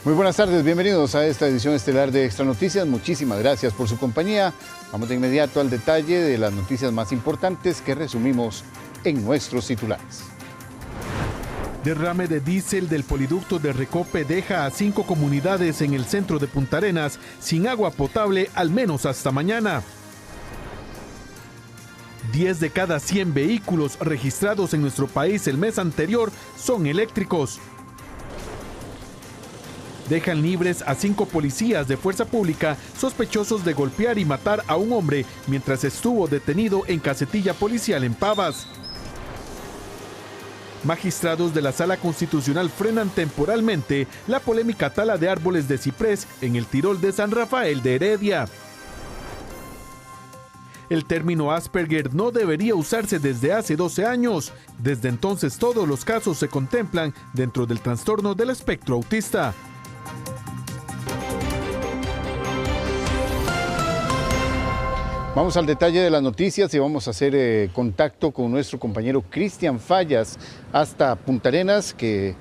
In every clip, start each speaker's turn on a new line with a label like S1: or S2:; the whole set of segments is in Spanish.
S1: Muy buenas tardes, bienvenidos a esta edición estelar de Extra Noticias. Muchísimas gracias por su compañía. Vamos de inmediato al detalle de las noticias más importantes que resumimos en nuestros titulares.
S2: Derrame de diésel del poliducto de Recope deja a 5 comunidades en el centro de Punta Arenas sin agua potable al menos hasta mañana. 10 de cada 100 vehículos registrados en nuestro país el mes anterior son eléctricos. Dejan libres a 5 policías de fuerza pública sospechosos de golpear y matar a un hombre mientras estuvo detenido en casetilla policial en Pavas. Magistrados de la Sala Constitucional frenan temporalmente la polémica tala de árboles de ciprés en el Tirol de San Rafael de Heredia. El término Asperger no debería usarse desde hace 12 años. Desde entonces todos los casos se contemplan dentro del trastorno del espectro autista.
S1: Vamos al detalle de las noticias y vamos a hacer contacto con nuestro compañero Cristian Fallas hasta Punta Arenas, que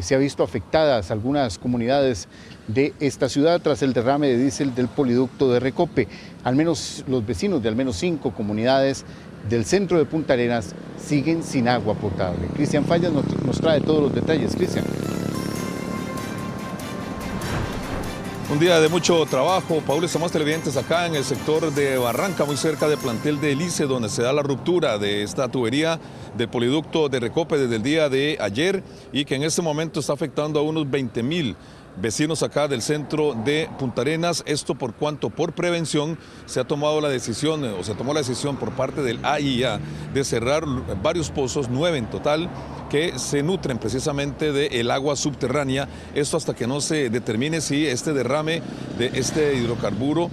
S1: se ha visto afectadas algunas comunidades de esta ciudad tras el derrame de diésel del poliducto de Recope. Al menos los vecinos de al menos 5 comunidades del centro de Punta Arenas siguen sin agua potable. Cristian Fallas nos trae todos los detalles. Cristian.
S3: Un día de mucho trabajo, Paul, estamos televidentes acá en el sector de Barranca, muy cerca del plantel de Elice, donde se da la ruptura de esta tubería del poliducto de Recope desde el día de ayer y que en este momento está afectando a unos 20,000 vecinos acá del centro de Punta Arenas. Esto por cuanto por prevención se ha tomado la decisión, o se tomó la decisión por parte del AIA de cerrar varios pozos, 9 en total, que se nutren precisamente del agua subterránea. Esto hasta que no se determine si este derrame de este hidrocarburo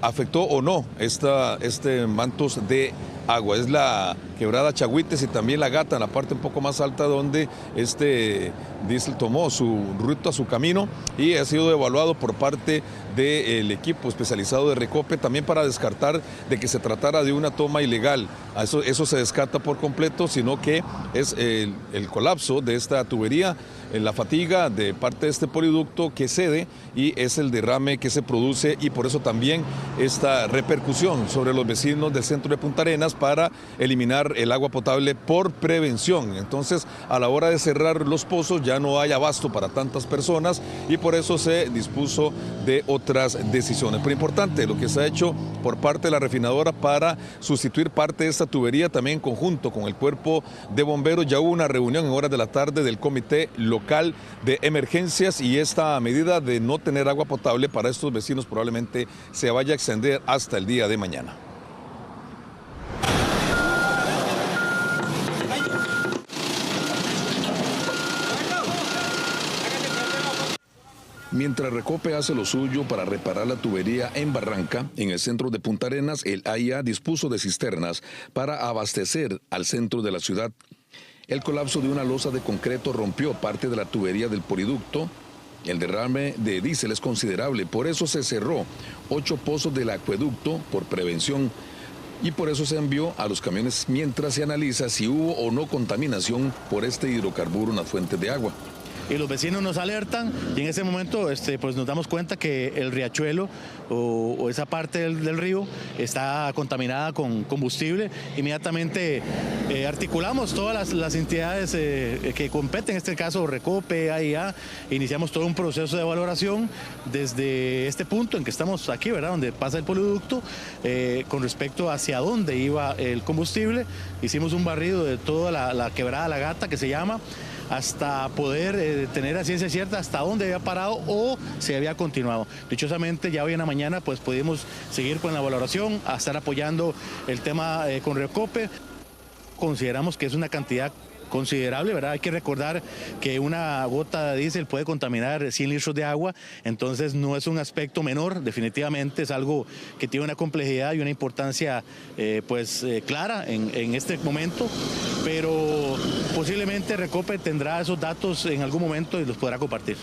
S3: afectó o no este mantos de agua. Es la quebrada Chagüites y también La Gata, en la parte un poco más alta donde este diésel tomó su ruta, su camino, y ha sido evaluado por parte del equipo especializado de Recope también para descartar de que se tratara de una toma ilegal. Eso se descarta por completo, sino que es el colapso de esta tubería, la fatiga de parte de este poliducto que cede y es el derrame que se produce, y por eso también esta repercusión sobre los vecinos del centro de Punta Arenas para eliminar el agua potable por prevención. Entonces, a la hora de cerrar los pozos ya no hay abasto para tantas personas y por eso se dispuso de otras decisiones. Pero importante lo que se ha hecho por parte de la refinadora para sustituir parte de esta tubería, también en conjunto con el cuerpo de bomberos. Ya hubo una reunión en horas de la tarde del comité local de emergencias y esta medida de no tener agua potable para estos vecinos probablemente se vaya a extender hasta el día de mañana. Mientras Recope hace lo suyo para reparar la tubería en Barranca, en el centro de Punta Arenas, el AIA dispuso de cisternas para abastecer al centro de la ciudad. El colapso de una losa de concreto rompió parte de la tubería del poliducto. El derrame de diésel es considerable, por eso se cerró 8 pozos del acueducto por prevención y por eso se envió a los camiones mientras se analiza si hubo o no contaminación por este hidrocarburo en las fuentes de agua.
S4: Y los vecinos nos alertan y en ese momento pues nos damos cuenta que el riachuelo o esa parte del río está contaminada con combustible. Inmediatamente articulamos todas las entidades que competen, en este caso Recope, AIA, iniciamos todo un proceso de valoración desde este punto en que estamos aquí, ¿verdad?, donde pasa el poliducto, con respecto hacia dónde iba el combustible. Hicimos un barrido de toda la quebrada La Gata, que se llama, hasta poder tener a ciencia cierta hasta dónde había parado o se había continuado. Dichosamente ya hoy en la mañana pues pudimos seguir con la valoración, a estar apoyando el tema con Recope. Consideramos que es una cantidad considerable, ¿verdad? Hay que recordar que una gota de diésel puede contaminar 100 litros de agua, entonces no es un aspecto menor, definitivamente es algo que tiene una complejidad y una importancia clara en este momento, pero posiblemente Recope tendrá esos datos en algún momento y los podrá compartir.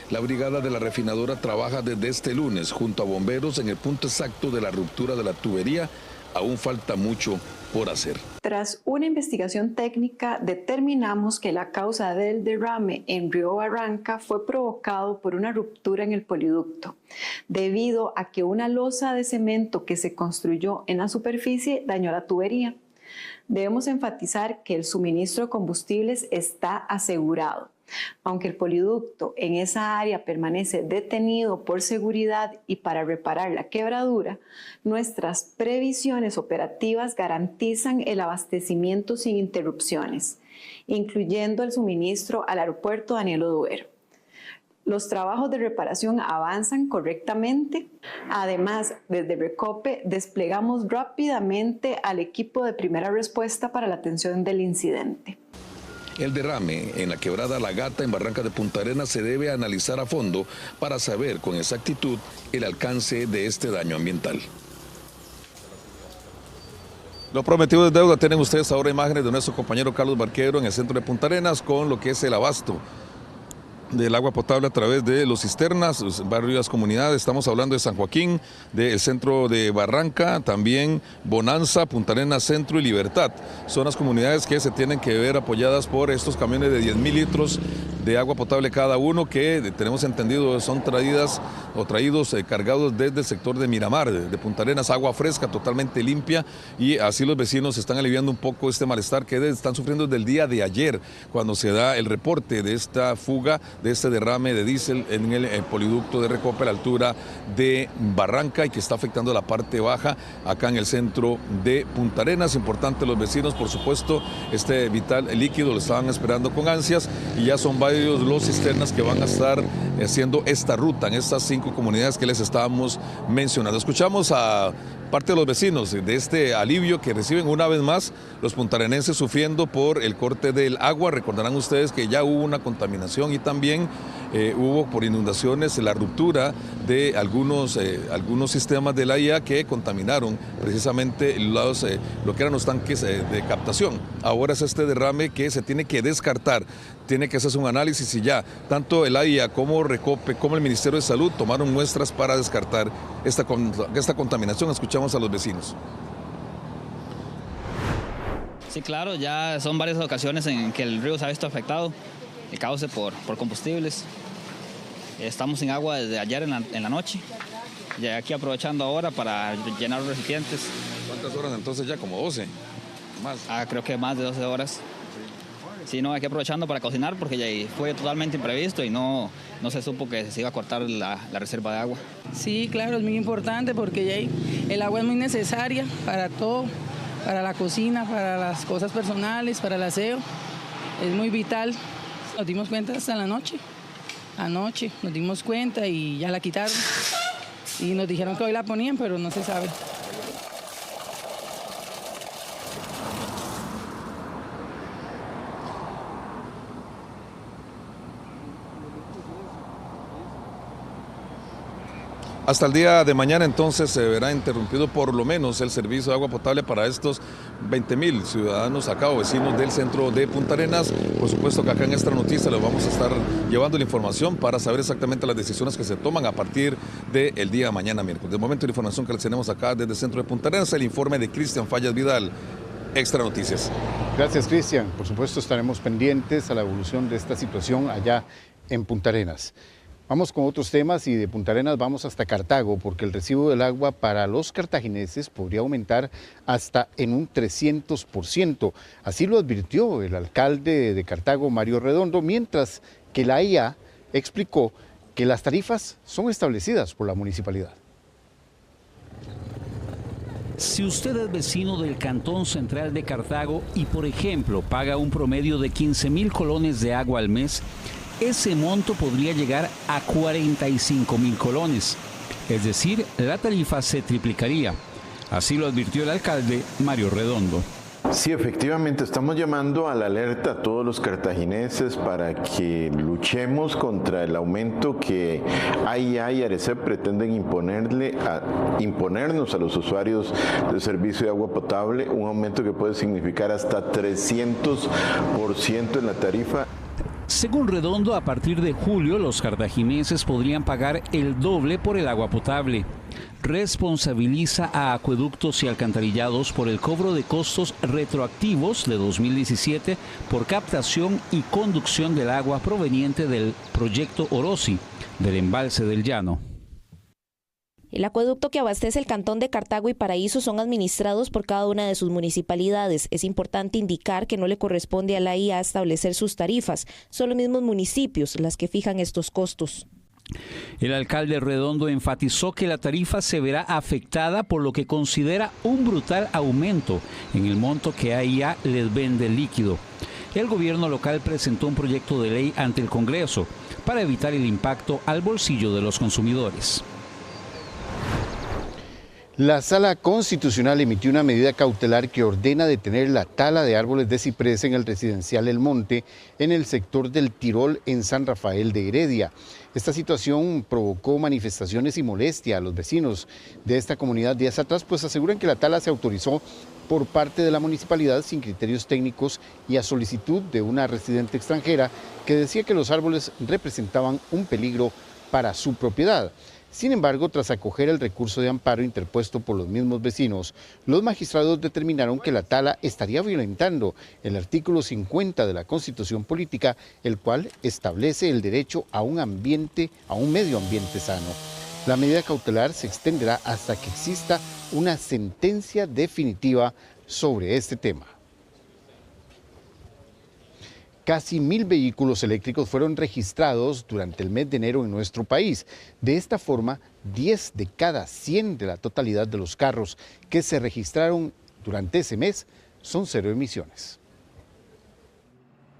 S3: La brigada de la refinadora trabaja desde este lunes junto a bomberos en el punto exacto de la ruptura de la tubería. Aún falta mucho por hacer.
S5: Tras una investigación técnica, determinamos que la causa del derrame en Río Barranca fue provocado por una ruptura en el poliducto, debido a que una losa de cemento que se construyó en la superficie dañó la tubería. Debemos enfatizar que el suministro de combustibles está asegurado. Aunque el poliducto en esa área permanece detenido por seguridad y para reparar la quebradura, nuestras previsiones operativas garantizan el abastecimiento sin interrupciones, incluyendo el suministro al aeropuerto Daniel Oduber. Los trabajos de reparación avanzan correctamente. Además, desde Recope desplegamos rápidamente al equipo de primera respuesta para la atención del incidente.
S3: El derrame en la quebrada La Gata en Barranca de Punta Arenas se debe analizar a fondo para saber con exactitud el alcance de este daño ambiental. Lo prometido es deuda. Tienen ustedes ahora imágenes de nuestro compañero Carlos Barquero en el centro de Punta Arenas con lo que es el abasto del agua potable a través de los cisternas, los barrios, comunidades. Estamos hablando de San Joaquín, del centro de Barranca, también Bonanza, Punta Arenas Centro y Libertad. Son las comunidades que se tienen que ver apoyadas por estos camiones de 10.000 litros de agua potable cada uno, que tenemos entendido son traídos cargados desde el sector de Miramar, de Punta Arenas, agua fresca, totalmente limpia, y así los vecinos están aliviando un poco este malestar que están sufriendo desde el día de ayer, cuando se da el reporte de esta fuga, de este derrame de diésel en el poliducto de Recope a la altura de Barranca, y que está afectando la parte baja acá en el centro de Punta Arenas. Importante, los vecinos, por supuesto, este vital líquido lo estaban esperando con ansias, y ya son varios los cisternas que van a estar haciendo esta ruta en estas 5 comunidades que les estábamos mencionando. Escuchamos a parte de los vecinos de este alivio que reciben una vez más los puntarenenses sufriendo por el corte del agua. Recordarán ustedes que ya hubo una contaminación y también hubo por inundaciones la ruptura de algunos sistemas de la IA que contaminaron precisamente lo que eran los tanques de captación. Ahora es este derrame que se tiene que descartar, tiene que hacerse un análisis, y ya tanto el AIA como Recope como el Ministerio de Salud tomaron muestras para descartar esta contaminación. Escuchamos a los vecinos.
S6: Sí, claro, ya son varias ocasiones en que el río se ha visto afectado, el cauce por combustibles. Estamos sin agua desde ayer en la noche, ya aquí aprovechando ahora para llenar los recipientes.
S3: ¿Cuántas horas entonces ya? ¿Como 12? ¿Más?
S6: Creo que más de 12 horas. Sí, no, aquí aprovechando para cocinar porque ya fue totalmente imprevisto y no se supo que se iba a cortar la reserva de agua.
S7: Sí, claro, es muy importante porque ya el agua es muy necesaria para todo, para la cocina, para las cosas personales, para el aseo. Es muy vital. Nos dimos cuenta hasta la noche. Anoche nos dimos cuenta y ya la quitaron. Y nos dijeron que hoy la ponían, pero no se sabe.
S3: Hasta el día de mañana entonces se verá interrumpido por lo menos el servicio de agua potable para estos 20.000 ciudadanos acá o vecinos del centro de Punta Arenas. Por supuesto que acá en esta noticia les vamos a estar llevando la información para saber exactamente las decisiones que se toman a partir del día de mañana miércoles. De momento la información que les tenemos acá desde el centro de Punta Arenas, el informe de Cristian Fallas Vidal, Extra Noticias.
S1: Gracias, Cristian. Por supuesto estaremos pendientes a la evolución de esta situación allá en Punta Arenas. Vamos con otros temas, y de Punta Arenas vamos hasta Cartago, porque el recibo del agua para los cartagineses podría aumentar hasta en un 300%. Así lo advirtió el alcalde de Cartago, Mario Redondo, mientras que la IA explicó que las tarifas son establecidas por la municipalidad.
S8: Si usted es vecino del Cantón Central de Cartago y, por ejemplo, paga un promedio de 15.000 colones de agua al mes, ese monto podría llegar a 45.000 colones. Es decir, la tarifa se triplicaría. Así lo advirtió el alcalde Mario Redondo.
S9: Sí, efectivamente, estamos llamando a la alerta a todos los cartagineses para que luchemos contra el aumento que AIA y ARECEP pretenden imponernos a los usuarios del servicio de agua potable, un aumento que puede significar hasta 300% en la tarifa.
S8: Según Redondo, a partir de julio los cartagineses podrían pagar el doble por el agua potable. responsabiliza a Acueductos y Alcantarillados por el cobro de costos retroactivos de 2017 por captación y conducción del agua proveniente del proyecto Orosi del embalse del Llano.
S10: El acueducto que abastece el cantón de Cartago y Paraíso son administrados por cada una de sus municipalidades. Es importante indicar que no le corresponde a la IA establecer sus tarifas. Son los mismos municipios las que fijan estos costos.
S8: El alcalde Redondo enfatizó que la tarifa se verá afectada por lo que considera un brutal aumento en el monto que AIA les vende el líquido. El gobierno local presentó un proyecto de ley ante el Congreso para evitar el impacto al bolsillo de los consumidores.
S1: La Sala Constitucional emitió una medida cautelar que ordena detener la tala de árboles de ciprés en el residencial El Monte, en el sector del Tirol, en San Rafael de Heredia. Esta situación provocó manifestaciones y molestia a los vecinos de esta comunidad días atrás, pues aseguran que la tala se autorizó por parte de la municipalidad sin criterios técnicos y a solicitud de una residente extranjera que decía que los árboles representaban un peligro para su propiedad. Sin embargo, tras acoger el recurso de amparo interpuesto por los mismos vecinos, los magistrados determinaron que la tala estaría violentando el artículo 50 de la Constitución Política, el cual establece el derecho a un medio ambiente sano. La medida cautelar se extenderá hasta que exista una sentencia definitiva sobre este tema. Casi 1000 vehículos eléctricos fueron registrados durante el mes de enero en nuestro país. De esta forma, 10 de cada 100 de la totalidad de los carros que se registraron durante ese mes son cero emisiones.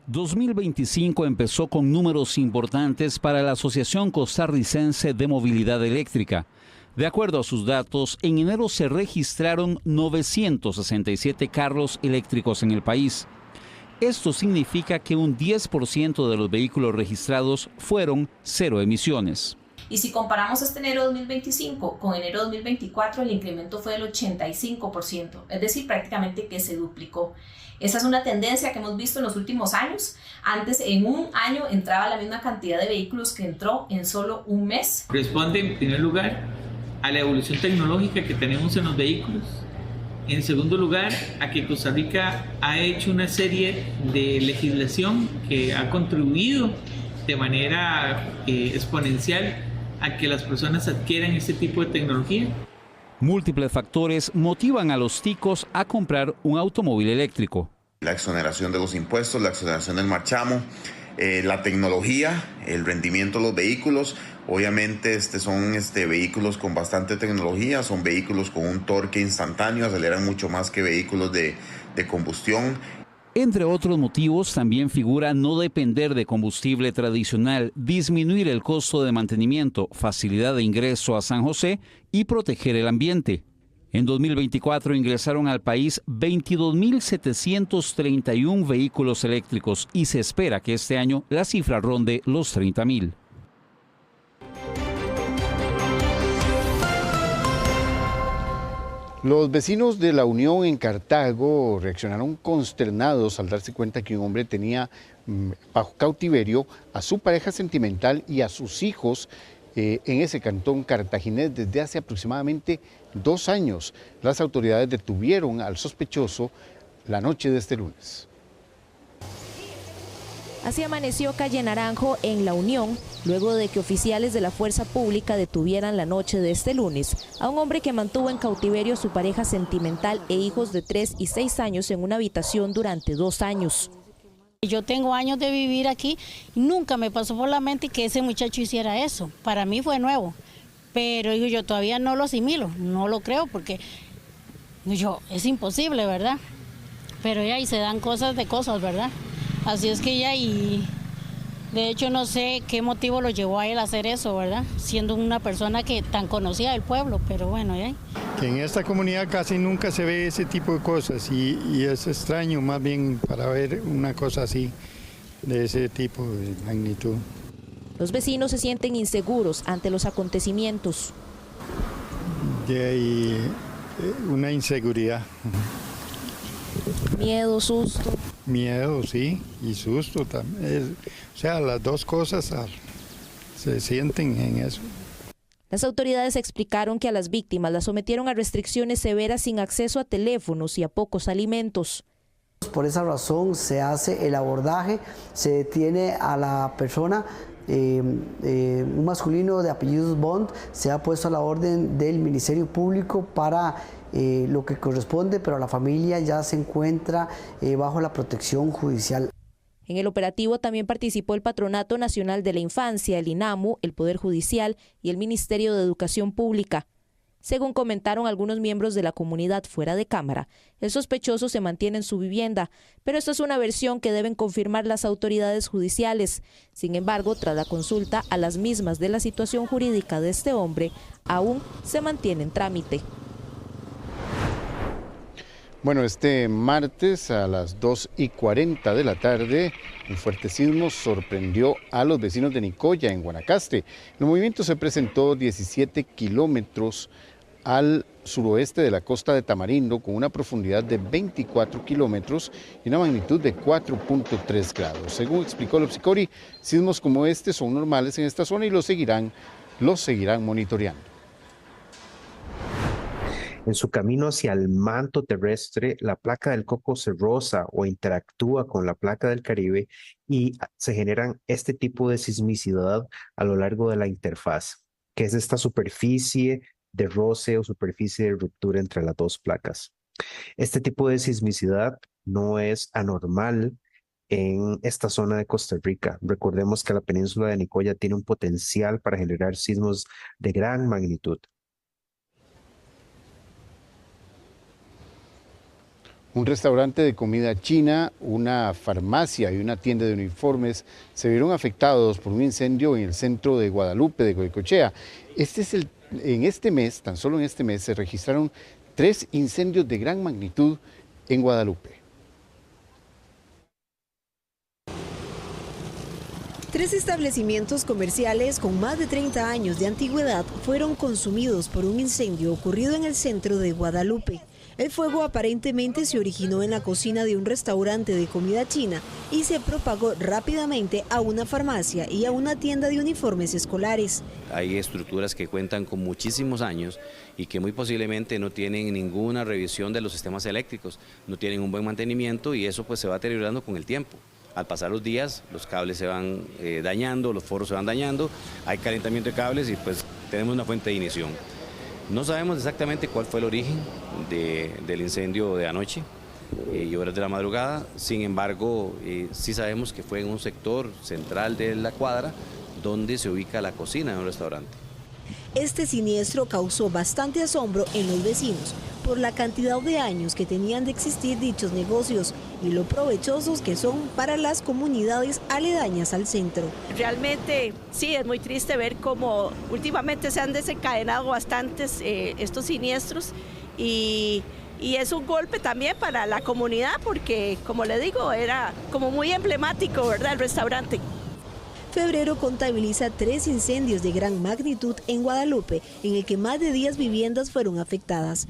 S8: 2025 empezó con números importantes para la Asociación Costarricense de Movilidad Eléctrica. De acuerdo a sus datos, en enero se registraron 967 carros eléctricos en el país. Esto significa que un 10% de los vehículos registrados fueron cero emisiones.
S11: Y si comparamos este enero 2025 con enero 2024, el incremento fue del 85%, es decir, prácticamente que se duplicó. Esa es una tendencia que hemos visto en los últimos años. Antes, en un año, entraba la misma cantidad de vehículos que entró en solo un mes.
S12: Responde, en primer lugar, a la evolución tecnológica que tenemos en los vehículos. En segundo lugar, a que Costa Rica ha hecho una serie de legislación que ha contribuido de manera exponencial a que las personas adquieran este tipo de tecnología.
S8: Múltiples factores motivan a los ticos a comprar un automóvil eléctrico.
S13: La exoneración de los impuestos, la exoneración del marchamo, la tecnología, el rendimiento de los vehículos. Obviamente son vehículos con bastante tecnología, son vehículos con un torque instantáneo, aceleran mucho más que vehículos de combustión.
S8: Entre otros motivos, también figura no depender de combustible tradicional, disminuir el costo de mantenimiento, facilidad de ingreso a San José y proteger el ambiente. En 2024 ingresaron al país 22.731 vehículos eléctricos y se espera que este año la cifra ronde los 30.000.
S1: Los vecinos de La Unión en Cartago reaccionaron consternados al darse cuenta que un hombre tenía bajo cautiverio a su pareja sentimental y a sus hijos en ese cantón cartaginés desde hace aproximadamente 2 años. Las autoridades detuvieron al sospechoso la noche de este lunes.
S10: Así amaneció calle Naranjo en La Unión, luego de que oficiales de la fuerza pública detuvieran la noche de este lunes a un hombre que mantuvo en cautiverio a su pareja sentimental e hijos de 3 y 6 años en una habitación durante 2 años.
S14: Yo tengo años de vivir aquí y nunca me pasó por la mente que ese muchacho hiciera eso. Para mí fue nuevo, pero yo todavía no lo asimilo, no lo creo porque es imposible, ¿verdad? Pero ya ahí se dan cosas de cosas, ¿verdad? Así es que ya, y de hecho no sé qué motivo lo llevó a él a hacer eso, ¿verdad? Siendo una persona que tan conocida del pueblo, pero bueno, ya.
S15: Que en esta comunidad casi nunca se ve ese tipo de cosas y es extraño más bien para ver una cosa así, de ese tipo de magnitud.
S10: Los vecinos se sienten inseguros ante los acontecimientos.
S15: De ahí una inseguridad.
S10: Miedo, susto.
S15: Miedo, sí, y susto también. O sea, las dos cosas se sienten en eso.
S10: Las autoridades explicaron que a las víctimas las sometieron a restricciones severas sin acceso a teléfonos y a pocos alimentos.
S16: Por esa razón se hace el abordaje, se detiene a la persona, un masculino de apellidos Bond, se ha puesto a la orden del Ministerio Público para lo que corresponde, pero la familia ya se encuentra bajo la protección judicial.
S10: En el operativo también participó el Patronato Nacional de la Infancia, el INAMU, el Poder Judicial y el Ministerio de Educación Pública. Según comentaron algunos miembros de la comunidad fuera de cámara, el sospechoso se mantiene en su vivienda, pero esta es una versión que deben confirmar las autoridades judiciales. Sin embargo, tras la consulta a las mismas de la situación jurídica de este hombre, aún se mantiene en trámite.
S1: Bueno, este martes a las 2:40 de la tarde, un fuerte sismo sorprendió a los vecinos de Nicoya, en Guanacaste. El movimiento se presentó 17 kilómetros al suroeste de la costa de Tamarindo, con una profundidad de 24 kilómetros y una magnitud de 4.3 grados. Según explicó Lopsicori, sismos como este son normales en esta zona y los seguirán monitoreando.
S17: En su camino hacia el manto terrestre, la placa del Coco se roza o interactúa con la placa del Caribe y se generan este tipo de sismicidad a lo largo de la interfaz, que es esta superficie de roce o superficie de ruptura entre las dos placas. Este tipo de sismicidad no es anormal en esta zona de Costa Rica. Recordemos que la península de Nicoya tiene un potencial para generar sismos de gran magnitud.
S1: Un restaurante de comida china, una farmacia y una tienda de uniformes se vieron afectados por un incendio en el centro de Guadalupe, de Goicoechea. En este mes, tan solo en este mes, se registraron 3 incendios de gran magnitud en Guadalupe.
S18: 3 establecimientos comerciales con más de 30 años de antigüedad fueron consumidos por un incendio ocurrido en el centro de Guadalupe. El fuego aparentemente se originó en la cocina de un restaurante de comida china y se propagó rápidamente a una farmacia y a una tienda de uniformes escolares.
S19: Hay estructuras que cuentan con muchísimos años y que muy posiblemente no tienen ninguna revisión de los sistemas eléctricos, no tienen un buen mantenimiento y eso pues se va deteriorando con el tiempo. Al pasar los días, los cables se van dañando, los foros se van dañando, hay calentamiento de cables y pues tenemos una fuente de ignición. No sabemos exactamente cuál fue el origen del incendio de anoche y horas de la madrugada, sin embargo, sí sabemos que fue en un sector central de la cuadra donde se ubica la cocina de un restaurante.
S18: Este siniestro causó bastante asombro en los vecinos por la cantidad de años que tenían de existir dichos negocios y lo provechosos que son para las comunidades aledañas al centro.
S20: Realmente sí, es muy triste ver cómo últimamente se han desencadenado bastantes estos siniestros y es un golpe también para la comunidad porque, como le digo, era como muy emblemático, ¿verdad?, el restaurante.
S18: Febrero contabiliza 3 incendios de gran magnitud en Guadalupe, en el que más de 10 viviendas fueron afectadas.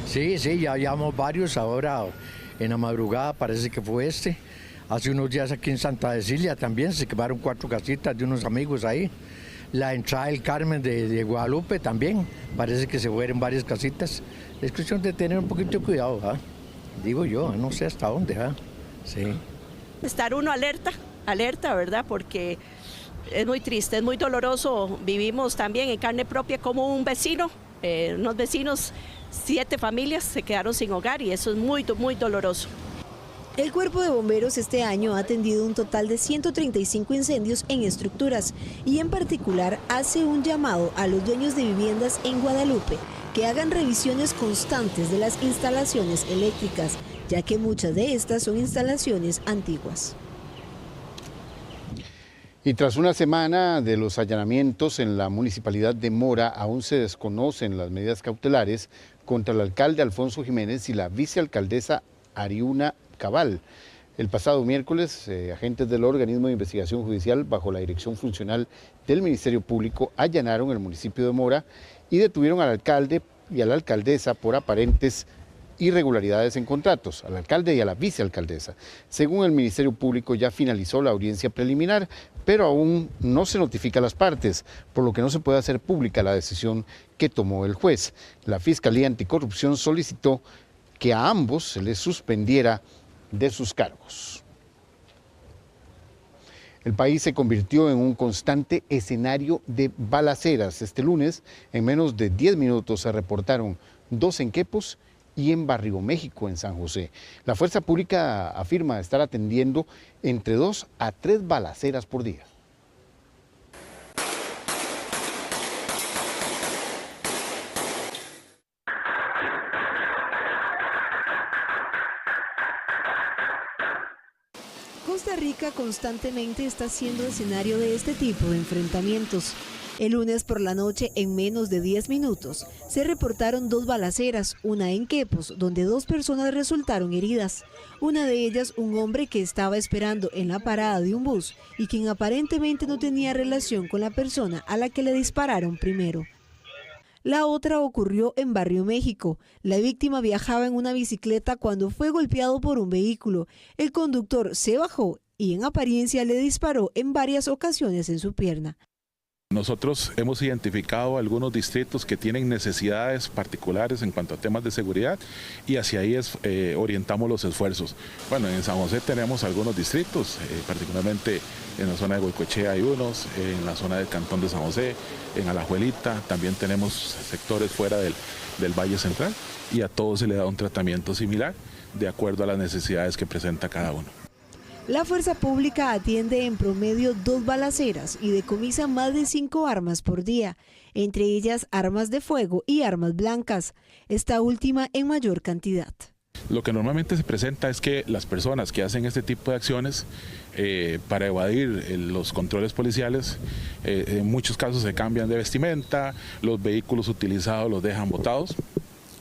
S21: Sí, ya llevamos varios ahora. En la madrugada parece que fue este. Hace unos días aquí en Santa Cecilia también se quemaron 4 casitas de unos amigos ahí. La entrada del Carmen de Guadalupe también, parece que se fueron varias casitas. Es cuestión de tener un poquito de cuidado, ¿eh? Digo yo, no sé hasta dónde. Sí.
S20: Estar uno alerta, ¿verdad? Porque es muy triste, es muy doloroso. Vivimos también en carne propia como un vecino, unos vecinos, 7 familias se quedaron sin hogar y eso es muy, muy doloroso.
S18: El Cuerpo de Bomberos este año ha atendido un total de 135 incendios en estructuras y en particular hace un llamado a los dueños de viviendas en Guadalupe que hagan revisiones constantes de las instalaciones eléctricas, ya que muchas de estas son instalaciones antiguas.
S1: Y tras una semana de los allanamientos en la municipalidad de Mora, aún se desconocen las medidas cautelares contra el alcalde Alfonso Jiménez y la vicealcaldesa Ariuna Cabal. El pasado miércoles, agentes del organismo de investigación judicial, bajo la dirección funcional del Ministerio Público, allanaron el municipio de Mora y detuvieron al alcalde y a la alcaldesa por aparentes irregularidades en contratos al alcalde y a la vicealcaldesa. Según el Ministerio Público, ya finalizó la audiencia preliminar, pero aún no se notifica a las partes, por lo que no se puede hacer pública la decisión que tomó el juez. La Fiscalía Anticorrupción solicitó que a ambos se les suspendiera de sus cargos. El país se convirtió en un constante escenario de balaceras. Este lunes, en menos de 10 minutos, se reportaron 2 en Quepos y en Barrio México, en San José. La fuerza pública afirma estar atendiendo entre 2 a 3 balaceras por día.
S18: Costa Rica constantemente está siendo escenario de este tipo de enfrentamientos. El lunes por la noche, en menos de 10 minutos, se reportaron 2 balaceras, una en Quepos, donde 2 personas resultaron heridas. Una de ellas, un hombre que estaba esperando en la parada de un bus y quien aparentemente no tenía relación con la persona a la que le dispararon primero. La otra ocurrió en Barrio México. La víctima viajaba en una bicicleta cuando fue golpeado por un vehículo. El conductor se bajó y en apariencia le disparó en varias ocasiones en su pierna.
S2: Nosotros hemos identificado algunos distritos que tienen necesidades particulares en cuanto a temas de seguridad y hacia ahí orientamos los esfuerzos. Bueno, en San José tenemos algunos distritos, particularmente en la zona de Goicoechea hay unos, en la zona del Cantón de San José, en Alajuelita, también tenemos sectores fuera del Valle Central y a todos se le da un tratamiento similar de acuerdo a las necesidades que presenta cada uno.
S18: La fuerza pública atiende en promedio 2 balaceras y decomisa más de 5 armas por día, entre ellas armas de fuego y armas blancas, esta última en mayor cantidad.
S2: Lo que normalmente se presenta es que las personas que hacen este tipo de acciones para evadir los controles policiales, en muchos casos se cambian de vestimenta, los vehículos utilizados los dejan botados.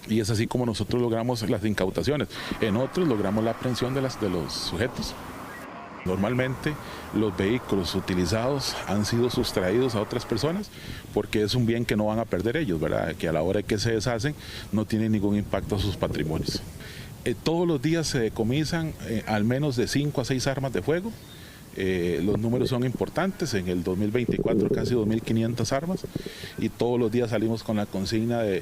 S2: Y es así como nosotros logramos las incautaciones. En otros logramos la aprehensión de los sujetos. Normalmente los vehículos utilizados han sido sustraídos a otras personas porque es un bien que no van a perder ellos, ¿verdad? Que a la hora que se deshacen no tiene ningún impacto a sus patrimonios. Todos los días se decomisan al menos de 5 a 6 armas de fuego. Los números son importantes, en el 2024 casi 2.500 armas y todos los días salimos con la consigna de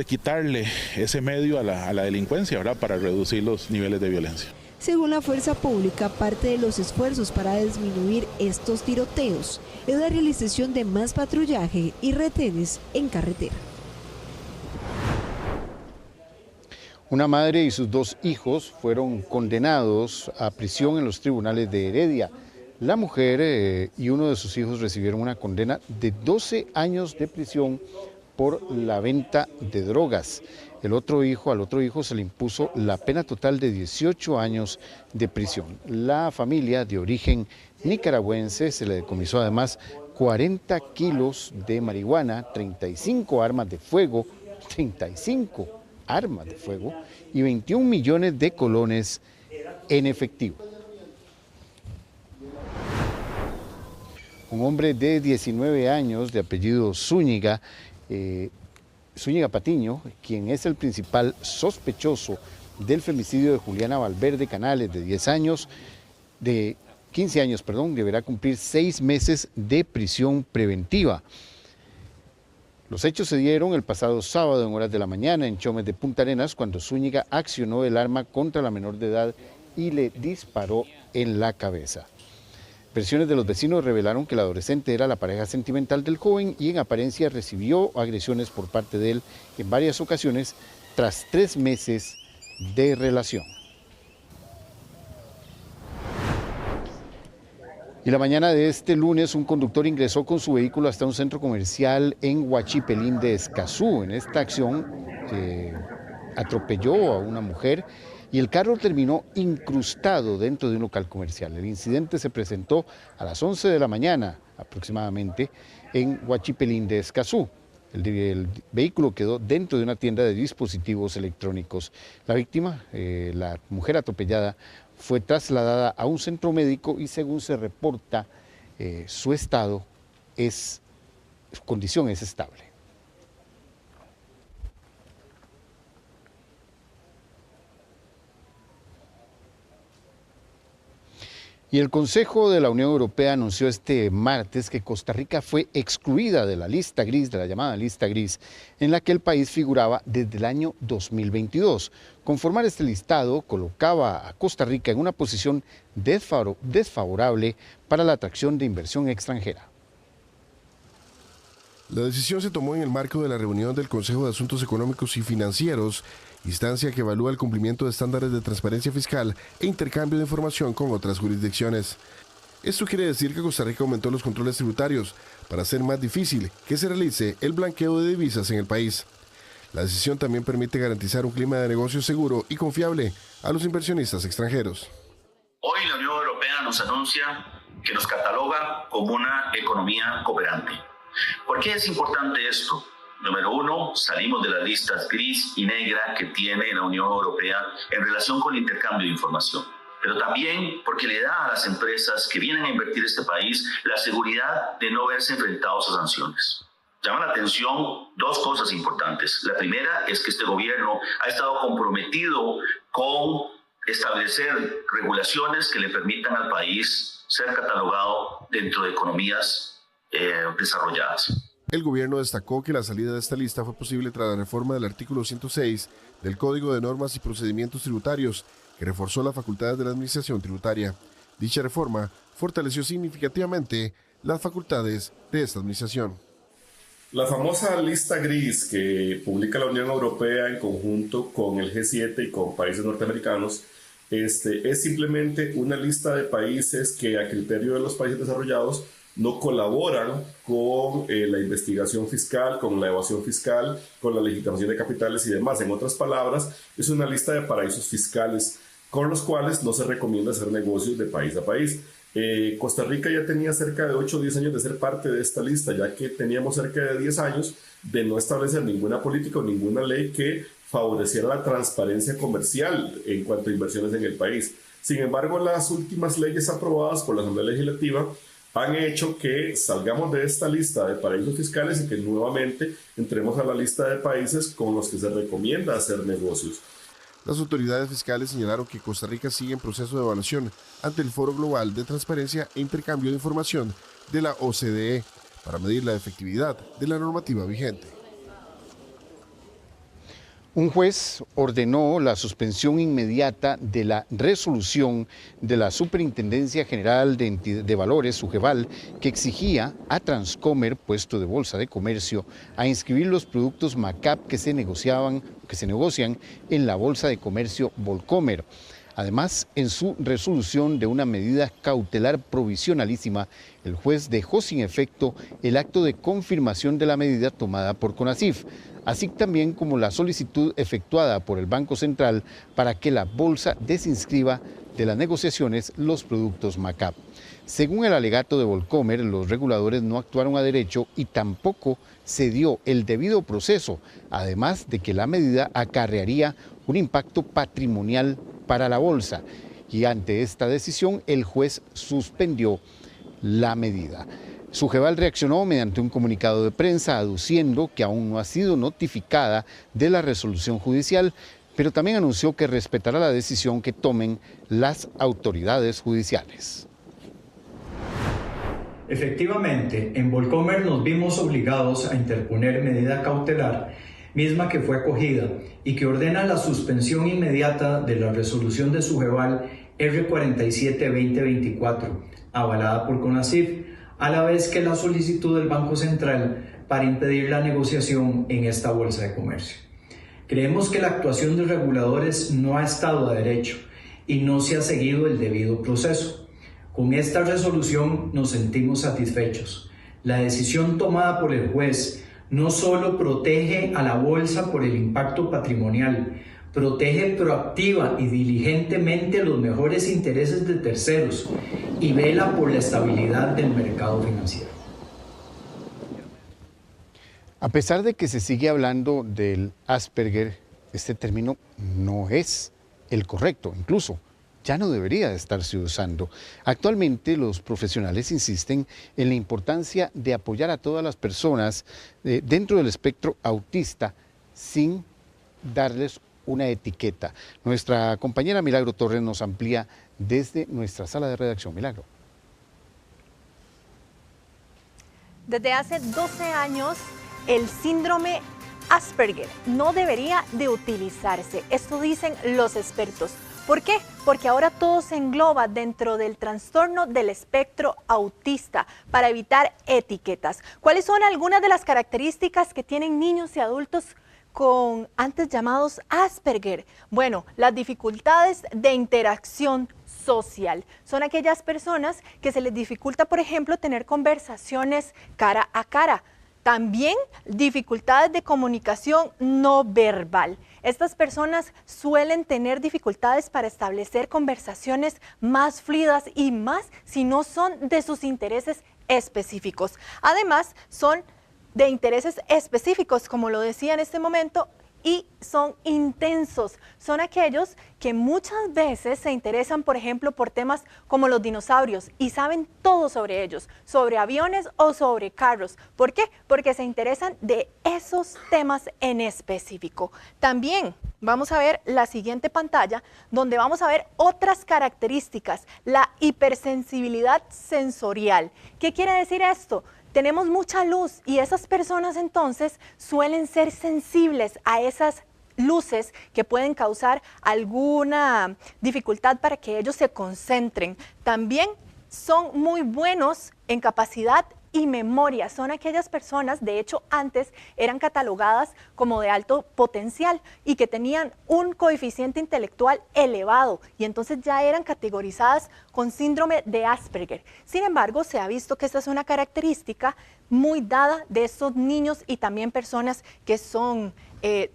S2: quitarle ese medio a la delincuencia, ¿verdad? Para reducir los niveles de violencia.
S18: Según la fuerza pública, parte de los esfuerzos para disminuir estos tiroteos es la realización de más patrullaje y retenes en carretera.
S1: Una madre y sus 2 hijos fueron condenados a prisión en los tribunales de Heredia. La mujer y uno de sus hijos recibieron una condena de 12 años de prisión por la venta de drogas. Al otro hijo se le impuso la pena total de 18 años de prisión. La familia de origen nicaragüense se le decomisó además 40 kilos de marihuana, 35 armas de fuego y 21 millones de colones en efectivo. Un hombre de 19 años de apellido Zúñiga Patiño, quien es el principal sospechoso del femicidio de Juliana Valverde Canales, de 15 años, deberá cumplir 6 meses de prisión preventiva. Los hechos se dieron el pasado sábado en horas de la mañana en Chomes de Punta Arenas, cuando Zúñiga accionó el arma contra la menor de edad y le disparó en la cabeza. Versiones de los vecinos revelaron que la adolescente era la pareja sentimental del joven y en apariencia recibió agresiones por parte de él en varias ocasiones tras 3 meses de relación. Y la mañana de este lunes, un conductor ingresó con su vehículo hasta un centro comercial en Huachipelín de Escazú. En esta acción atropelló a una mujer y el carro terminó incrustado dentro de un local comercial. El incidente se presentó a las 11 de la mañana aproximadamente en Huachipelín de Escazú. El vehículo quedó dentro de una tienda de dispositivos electrónicos. La víctima, la mujer atropellada, fue trasladada a un centro médico y según se reporta, su condición es estable. Y el Consejo de la Unión Europea anunció este martes que Costa Rica fue excluida de la lista gris, de la llamada lista gris, en la que el país figuraba desde el año 2022. Conformar este listado colocaba a Costa Rica en una posición desfavorable para la atracción de inversión extranjera.
S4: La decisión se tomó en el marco de la reunión del Consejo de Asuntos Económicos y Financieros, instancia que evalúa el cumplimiento de estándares de transparencia fiscal e intercambio de información con otras jurisdicciones. Esto quiere decir que Costa Rica aumentó los controles tributarios para hacer más difícil que se realice el blanqueo de divisas en el país. La decisión también permite garantizar un clima de negocio seguro y confiable a los inversionistas extranjeros.
S22: Hoy la Unión Europea nos anuncia que nos cataloga como una economía cooperante. ¿Por qué es importante esto? Número uno, salimos de las listas gris y negra que tiene la Unión Europea en relación con el intercambio de información, pero también porque le da a las empresas que vienen a invertir en este país la seguridad de no verse enfrentados a sanciones. Llama la atención dos cosas importantes. La primera es que este gobierno ha estado comprometido con establecer regulaciones que le permitan al país ser catalogado dentro de economías desarrolladas.
S4: El gobierno destacó que la salida de esta lista fue posible tras la reforma del artículo 106 del Código de Normas y Procedimientos Tributarios, que reforzó las facultades de la Administración Tributaria. Dicha reforma fortaleció significativamente las facultades de esta administración.
S23: La famosa lista gris que publica la Unión Europea en conjunto con el G7 y con países norteamericanos es simplemente una lista de países que a criterio de los países desarrollados no colaboran con la investigación fiscal, con la evasión fiscal, con la legitimación de capitales y demás. En otras palabras, es una lista de paraísos fiscales con los cuales no se recomienda hacer negocios de país a país. Costa Rica ya tenía cerca de 8 o 10 años de ser parte de esta lista, ya que teníamos cerca de 10 años de no establecer ninguna política o ninguna ley que favoreciera la transparencia comercial en cuanto a inversiones en el país. Sin embargo, las últimas leyes aprobadas por la Asamblea Legislativa han hecho que salgamos de esta lista de paraísos fiscales y que nuevamente entremos a la lista de países con los que se recomienda hacer negocios.
S4: Las autoridades fiscales señalaron que Costa Rica sigue en proceso de evaluación ante el Foro Global de Transparencia e Intercambio de Información de la OCDE para medir la efectividad de la normativa vigente.
S1: Un juez ordenó la suspensión inmediata de la resolución de la Superintendencia General de Valores, SUGEVAL, que exigía a Transcomer, puesto de bolsa de comercio, a inscribir los productos MACAP que se negocian en la bolsa de comercio Volcomer. Además, en su resolución de una medida cautelar provisionalísima, el juez dejó sin efecto el acto de confirmación de la medida tomada por CONACYF, así también como la solicitud efectuada por el Banco Central para que la bolsa desinscriba de las negociaciones los productos MACAP. Según el alegato de Volcomer, los reguladores no actuaron a derecho y tampoco se dio el debido proceso, además de que la medida acarrearía un impacto patrimonial para la bolsa. Y ante esta decisión, el juez suspendió la medida. SUGEVAL reaccionó mediante un comunicado de prensa aduciendo que aún no ha sido notificada de la resolución judicial, pero también anunció que respetará la decisión que tomen las autoridades judiciales.
S24: Efectivamente, en Volcomer nos vimos obligados a interponer medida cautelar, misma que fue acogida y que ordena la suspensión inmediata de la resolución de SUGEVAL R47-2024, avalada por CONACYF, a la vez que la solicitud del Banco Central para impedir la negociación en esta bolsa de comercio. Creemos que la actuación de reguladores no ha estado a derecho y no se ha seguido el debido proceso. Con esta resolución nos sentimos satisfechos. La decisión tomada por el juez no solo protege a la bolsa por el impacto patrimonial, protege proactiva y diligentemente los mejores intereses de terceros y vela por la estabilidad del mercado financiero.
S1: A pesar de que se sigue hablando del Asperger, este término no es el correcto, incluso ya no debería de estarse usando. Actualmente los profesionales insisten en la importancia de apoyar a todas las personas dentro del espectro autista sin darles una etiqueta. Nuestra compañera Milagro Torres nos amplía desde nuestra sala de redacción. Milagro.
S3: Desde hace 12 años, el síndrome Asperger no debería de utilizarse. Esto dicen los expertos. ¿Por qué? Porque ahora todo se engloba dentro del trastorno del espectro autista para evitar etiquetas. ¿Cuáles son algunas de las características que tienen niños y adultos con antes llamados Asperger? Bueno, las dificultades de interacción social. Son aquellas personas que se les dificulta, por ejemplo, tener conversaciones cara a cara. También dificultades de comunicación no verbal. Estas personas suelen tener dificultades para establecer conversaciones más fluidas y más si no son de sus intereses específicos. Además, son de intereses específicos, como lo decía en este momento, y son intensos. Son aquellos que muchas veces se interesan, por ejemplo, por temas como los dinosaurios y saben todo sobre ellos, sobre aviones o sobre carros. ¿Por qué? Porque se interesan de esos temas en específico. También vamos a ver la siguiente pantalla, donde vamos a ver otras características, la hipersensibilidad sensorial. ¿Qué quiere decir esto? Tenemos mucha luz y esas personas entonces suelen ser sensibles a esas luces que pueden causar alguna dificultad para que ellos se concentren. También son muy buenos en capacidad y memoria. Son aquellas personas, de hecho antes eran catalogadas como de alto potencial y que tenían un coeficiente intelectual elevado y entonces ya eran categorizadas con síndrome de Asperger. Sin embargo, se ha visto que esta es una característica muy dada de estos niños y también personas que son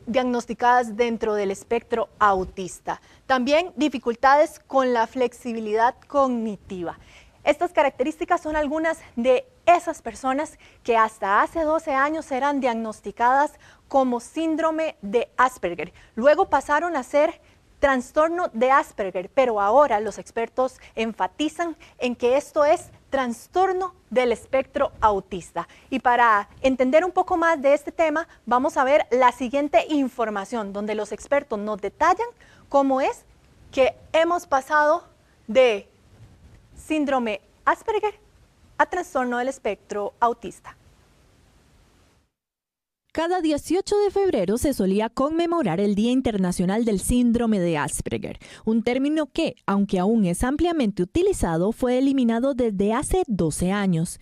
S3: diagnosticadas dentro del espectro autista. También dificultades con la flexibilidad cognitiva. Estas características son algunas de esas personas que hasta hace 12 años eran diagnosticadas como síndrome de Asperger. Luego pasaron a ser trastorno de Asperger, pero ahora los expertos enfatizan en que esto es trastorno del espectro autista. Y para entender un poco más de este tema, vamos a ver la siguiente información, donde los expertos nos detallan cómo es que hemos pasado de síndrome Asperger a trastorno del espectro autista.
S5: Cada 18 de febrero se solía conmemorar el Día Internacional del Síndrome de Asperger, un término que, aunque aún es ampliamente utilizado, fue eliminado desde hace 12 años.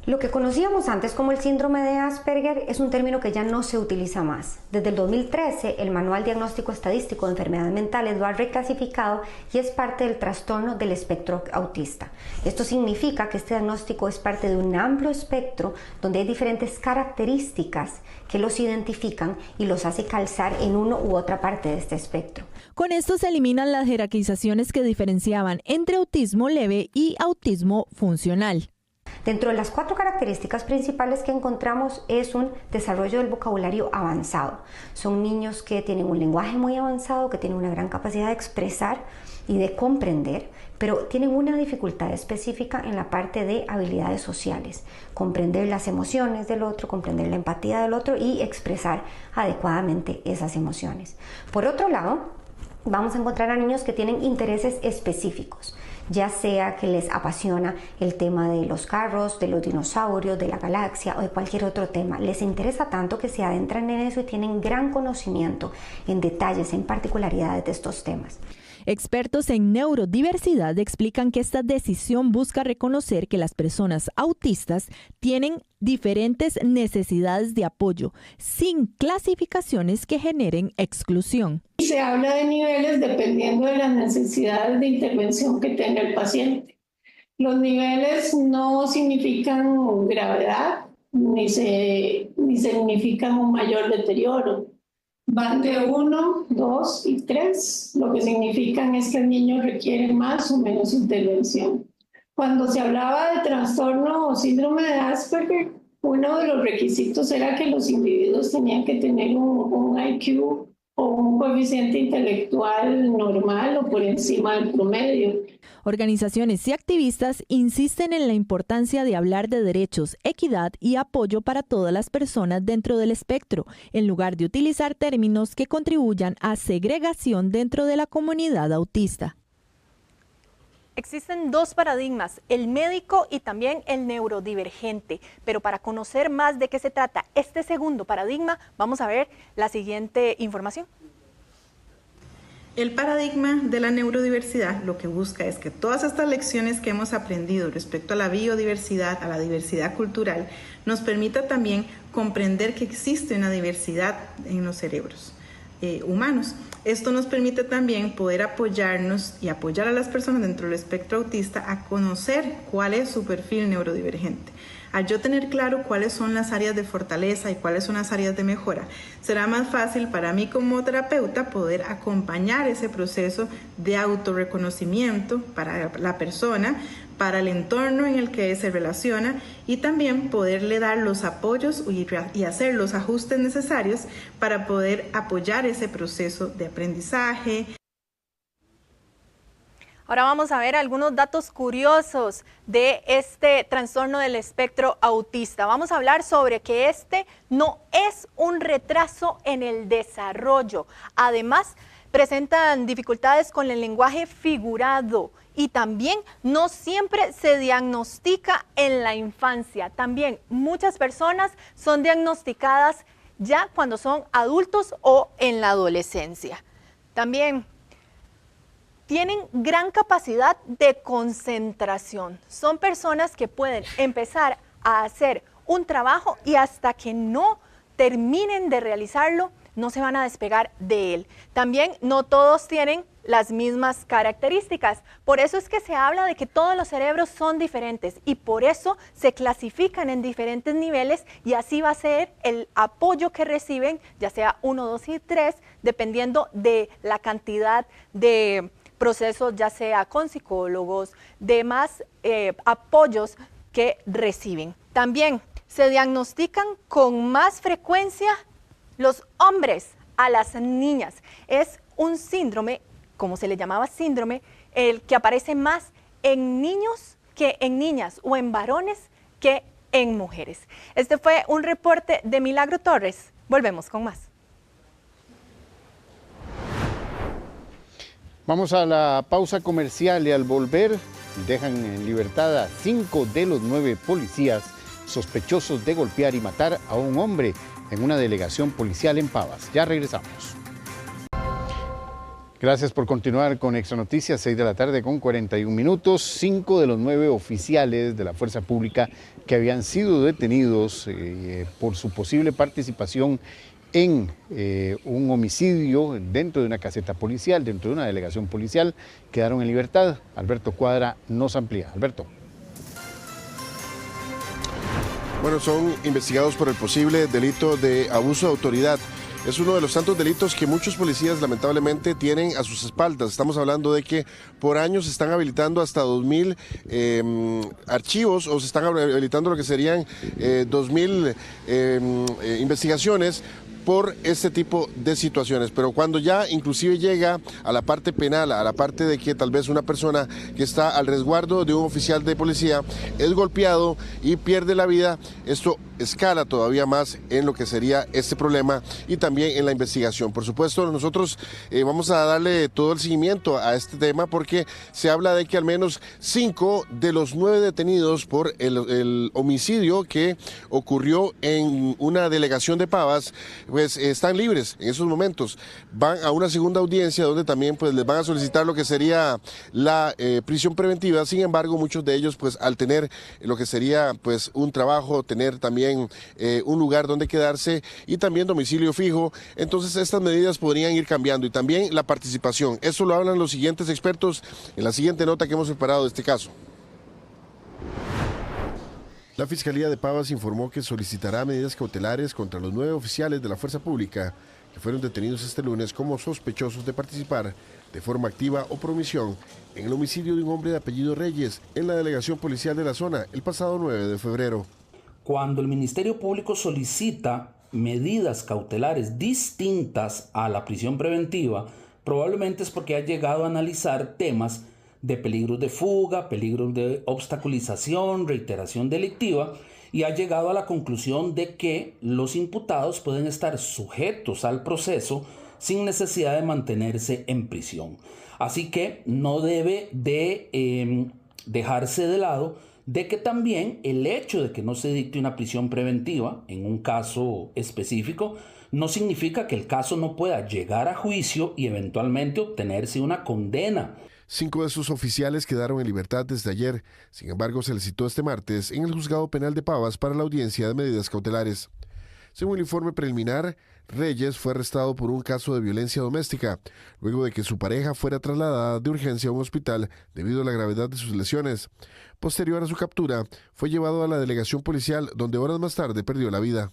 S6: Lo que conocíamos antes como el síndrome de Asperger es un término que ya no se utiliza más. Desde el 2013, el Manual Diagnóstico Estadístico de Enfermedades Mentales lo ha reclasificado y es parte del trastorno del espectro autista. Esto significa que este diagnóstico es parte de un amplio espectro donde hay diferentes características que los identifican y los hace calzar en una u otra parte de este espectro.
S5: Con esto se eliminan las jerarquizaciones que diferenciaban entre autismo leve y autismo funcional.
S6: Dentro de las 4 características principales que encontramos es un desarrollo del vocabulario avanzado. Son niños que tienen un lenguaje muy avanzado, que tienen una gran capacidad de expresar y de comprender, pero tienen una dificultad específica en la parte de habilidades sociales. Comprender las emociones del otro, comprender la empatía del otro y expresar adecuadamente esas emociones. Por otro lado, vamos a encontrar a niños que tienen intereses específicos, ya sea que les apasiona el tema de los carros, de los dinosaurios, de la galaxia o de cualquier otro tema. Les interesa tanto que se adentran en eso y tienen gran conocimiento en detalles, en particularidades de estos temas.
S5: Expertos en neurodiversidad explican que esta decisión busca reconocer que las personas autistas tienen diferentes necesidades de apoyo, sin clasificaciones que generen exclusión.
S7: Se habla de niveles dependiendo de las necesidades de intervención que tenga el paciente. Los niveles no significan gravedad, ni significan un mayor deterioro. Van de 1, 2 y 3, lo que significan es que el niño requiere más o menos intervención. Cuando se hablaba de trastorno o síndrome de Asperger, uno de los requisitos era que los individuos tenían que tener un IQ o un coeficiente intelectual normal o por encima del promedio.
S5: Organizaciones y activistas insisten en la importancia de hablar de derechos, equidad y apoyo para todas las personas dentro del espectro, en lugar de utilizar términos que contribuyan a segregación dentro de la comunidad autista.
S3: Existen dos paradigmas, el médico y también el neurodivergente. Pero para conocer más de qué se trata este segundo paradigma, vamos a ver la siguiente información.
S9: El paradigma de la neurodiversidad lo que busca es que todas estas lecciones que hemos aprendido respecto a la biodiversidad, a la diversidad cultural, nos permita también comprender que existe una diversidad en los cerebros humanos. Esto nos permite también poder apoyarnos y apoyar a las personas dentro del espectro autista a conocer cuál es su perfil neurodivergente. Al yo tener claro cuáles son las áreas de fortaleza y cuáles son las áreas de mejora, será más fácil para mí como terapeuta poder acompañar ese proceso de autorreconocimiento para la persona, para el entorno en el que se relaciona y también poderle dar los apoyos y hacer los ajustes necesarios para poder apoyar ese proceso de aprendizaje.
S3: Ahora vamos a ver algunos datos curiosos de este trastorno del espectro autista. Vamos a hablar sobre que este no es un retraso en el desarrollo. Además, presentan dificultades con el lenguaje figurado y también no siempre se diagnostica en la infancia. También muchas personas son diagnosticadas ya cuando son adultos o en la adolescencia. También tienen gran capacidad de concentración. Son personas que pueden empezar a hacer un trabajo y hasta que no terminen de realizarlo, no se van a despegar de él. También no todos tienen las mismas características. Por eso es que se habla de que todos los cerebros son diferentes y por eso se clasifican en diferentes niveles y así va a ser el apoyo que reciben, ya sea 1, 2 y 3, dependiendo de la cantidad de procesos, ya sea con psicólogos, demás apoyos que reciben. También se diagnostican con más frecuencia los hombres a las niñas. Es un síndrome, como se le llamaba síndrome, el que aparece más en niños que en niñas o en varones que en mujeres. Este fue un reporte de Milagro Torres. Volvemos con más.
S1: Vamos a la pausa comercial y al volver dejan en libertad a 5 de los 9 policías sospechosos de golpear y matar a un hombre en una delegación policial en Pavas. Ya regresamos. Gracias por continuar con Extra Noticias, 6 de la tarde con 41 minutos. 5 de los 9 oficiales de la Fuerza Pública que habían sido detenidos por su posible participación en un homicidio dentro de una caseta policial, dentro de una delegación policial, quedaron en libertad. Alberto Cuadra nos amplía. Alberto.
S4: Bueno, son investigados por el posible delito de abuso de autoridad. Es uno de los tantos delitos que muchos policías lamentablemente tienen a sus espaldas. Estamos hablando de que por años se están habilitando hasta 2.000 archivos o se están habilitando lo que serían 2.000 investigaciones por este tipo de situaciones, pero cuando ya inclusive llega a la parte penal, a la parte de que tal vez una persona que está al resguardo de un oficial de policía es golpeado y pierde la vida, esto escala todavía más en lo que sería este problema y también en la investigación. Por supuesto, nosotros vamos a darle todo el seguimiento a este tema porque se habla de que al menos 5 de los 9 detenidos por el homicidio que ocurrió en una delegación de Pavas, pues están libres en esos momentos. Van a una segunda audiencia donde también pues les van a solicitar lo que sería la prisión preventiva. Sin embargo, muchos de ellos pues al tener lo que sería pues un trabajo, tener también un lugar donde quedarse y también domicilio fijo, entonces estas medidas podrían ir cambiando y también la participación. Eso lo hablan los siguientes expertos en la siguiente nota que hemos preparado de este caso. La Fiscalía de Pavas informó que solicitará medidas cautelares contra los 9 oficiales de la Fuerza Pública que fueron detenidos este lunes como sospechosos de participar de forma activa o por omisión en el homicidio de un hombre de apellido Reyes en la delegación policial de la zona el pasado 9 de febrero.
S11: Cuando el Ministerio Público solicita medidas cautelares distintas a la prisión preventiva, probablemente es porque ha llegado a analizar temas de peligros de fuga, peligros de obstaculización, reiteración delictiva, y ha llegado a la conclusión de que los imputados pueden estar sujetos al proceso sin necesidad de mantenerse en prisión. Así que no debe de dejarse de lado de que también el hecho de que no se dicte una prisión preventiva en un caso específico no significa que el caso no pueda llegar a juicio y eventualmente obtenerse una condena.
S4: 5 de sus oficiales quedaron en libertad desde ayer. Sin embargo, se les citó este martes en el Juzgado Penal de Pavas para la audiencia de medidas cautelares. Según el informe preliminar, Reyes fue arrestado por un caso de violencia doméstica, luego de que su pareja fuera trasladada de urgencia a un hospital debido a la gravedad de sus lesiones. Posterior a su captura, fue llevado a la delegación policial, donde horas más tarde perdió la vida.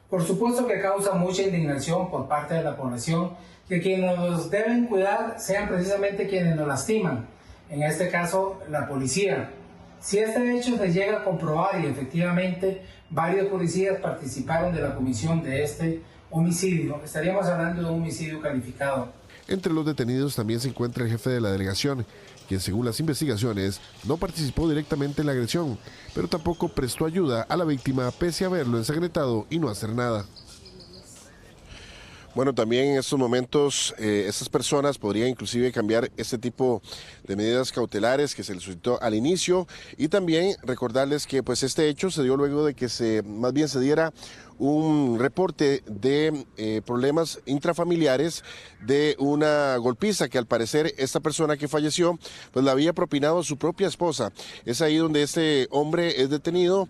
S8: Por supuesto que causa mucha indignación por parte de la población que quienes nos deben cuidar sean precisamente quienes nos lastiman, en este caso la policía. Si este hecho se llega a comprobar y efectivamente varios policías participaron de la comisión de este homicidio, estaríamos hablando de un homicidio calificado.
S4: Entre los detenidos también se encuentra el jefe de la delegación, quien según las investigaciones no participó directamente en la agresión, pero tampoco prestó ayuda a la víctima pese a haberlo ensangrentado y no hacer nada. Bueno, también en estos momentos estas personas podrían inclusive cambiar este tipo de medidas cautelares que se les solicitó al inicio, y también recordarles que pues este hecho se dio luego de que más bien se diera un reporte de problemas intrafamiliares de una golpiza que al parecer esta persona que falleció pues la había propinado a su propia esposa. Es ahí donde este hombre es detenido.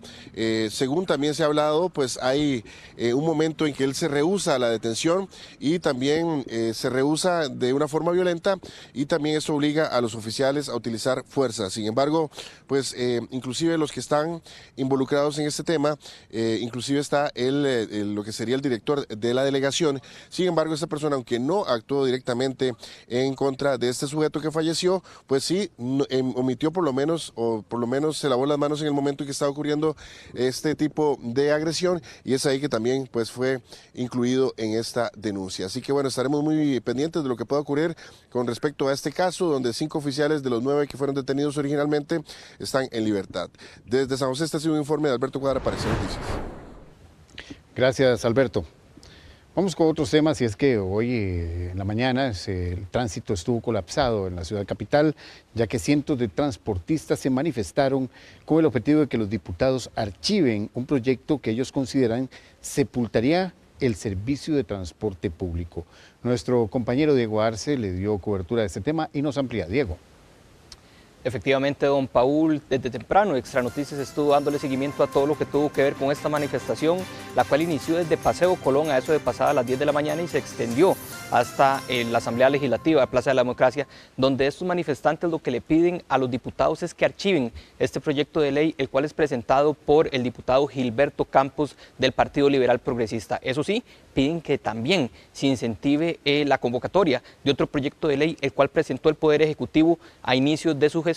S4: Según también se ha hablado, pues hay un momento en que él se rehúsa a la detención y también se rehúsa de una forma violenta, y también eso obliga a los oficiales a utilizar fuerza. Sin embargo, pues inclusive los que están involucrados en este tema, inclusive está lo que sería el director de la delegación. Sin embargo, esta persona, aunque no actuó directamente en contra de este sujeto que falleció, pues sí omitió por lo menos se lavó las manos en el momento en que estaba ocurriendo este tipo de agresión, y es ahí que también pues fue incluido en esta denuncia. Así que bueno, estaremos muy pendientes de lo que pueda ocurrir con respecto a este caso, donde 5 oficiales de los 9 que fueron detenidos originalmente están en libertad. Desde San José, este ha sido un informe de Alberto Cuadra para CNE Noticias.
S1: Gracias, Alberto. Vamos con otros temas, y es que hoy en la mañana el tránsito estuvo colapsado en la ciudad capital, ya que cientos de transportistas se manifestaron con el objetivo de que los diputados archiven un proyecto que ellos consideran sepultaría el servicio de transporte público. Nuestro compañero Diego Arce le dio cobertura a este tema y nos amplía. Diego.
S12: Efectivamente, don Paul, desde temprano Extra Noticias estuvo dándole seguimiento a todo lo que tuvo que ver con esta manifestación, la cual inició desde Paseo Colón a eso de pasada las 10 de la mañana y se extendió hasta la Asamblea Legislativa de Plaza de la Democracia, donde estos manifestantes lo que le piden a los diputados es que archiven este proyecto de ley, el cual es presentado por el diputado Gilberto Campos del Partido Liberal Progresista. Eso sí, piden que también se incentive la convocatoria de otro proyecto de ley, el cual presentó el Poder Ejecutivo a inicios de su gestión.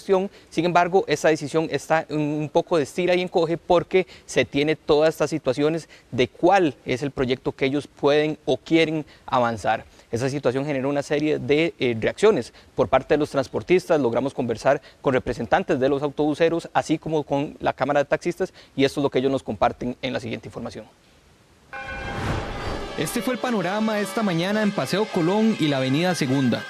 S12: Sin embargo, esta decisión está un poco de estira y encoge porque se tiene todas estas situaciones de cuál es el proyecto que ellos pueden o quieren avanzar. Esa situación generó una serie de reacciones por parte de los transportistas. Logramos conversar con representantes de los autobuseros, así como con la Cámara de Taxistas, y esto es lo que ellos nos comparten en la siguiente información.
S13: Este fue el panorama esta mañana en Paseo Colón y la Avenida Segunda.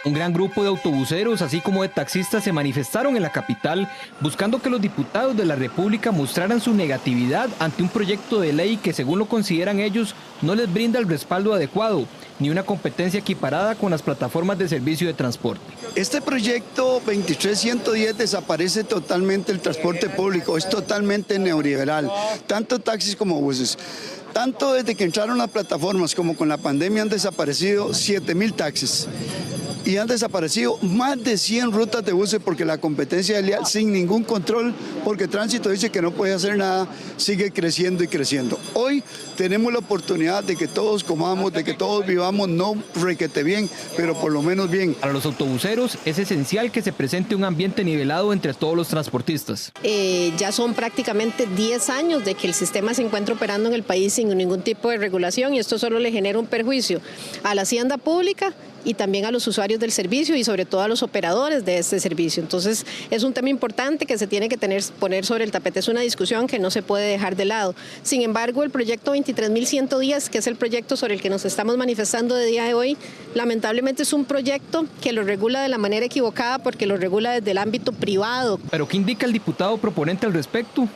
S13: Un gran grupo de autobuseros, así como de taxistas, se manifestaron en la capital buscando que los diputados de la República mostraran su negatividad ante un proyecto de ley que, según lo consideran ellos, no les brinda el respaldo adecuado ni una competencia equiparada con las plataformas de servicio de transporte.
S14: Este proyecto 23110 desaparece totalmente el transporte público, es totalmente neoliberal, tanto taxis como buses. Tanto desde que entraron las plataformas como con la pandemia han desaparecido 7.000 taxis. Y han desaparecido más de 100 rutas de buses porque la competencia es leal, sin ningún control, porque Tránsito dice que no puede hacer nada, sigue creciendo y creciendo. Hoy tenemos la oportunidad de que todos comamos, de que todos vivamos, no requete bien, pero por lo menos bien.
S13: Para los autobuseros es esencial que se presente un ambiente nivelado entre todos los transportistas.
S25: Ya son prácticamente 10 años de que el sistema se encuentra operando en el país sin ningún tipo de regulación, y esto solo le genera un perjuicio a la hacienda pública y también a los usuarios del servicio y sobre todo a los operadores de este servicio. Entonces es un tema importante que se tiene que poner sobre el tapete, es una discusión que no se puede dejar de lado. Sin embargo, el proyecto 23.110, que es el proyecto sobre el que nos estamos manifestando de día de hoy, lamentablemente es un proyecto que lo regula de la manera equivocada porque lo regula desde el ámbito privado.
S13: ¿Pero qué indica el diputado proponente al respecto?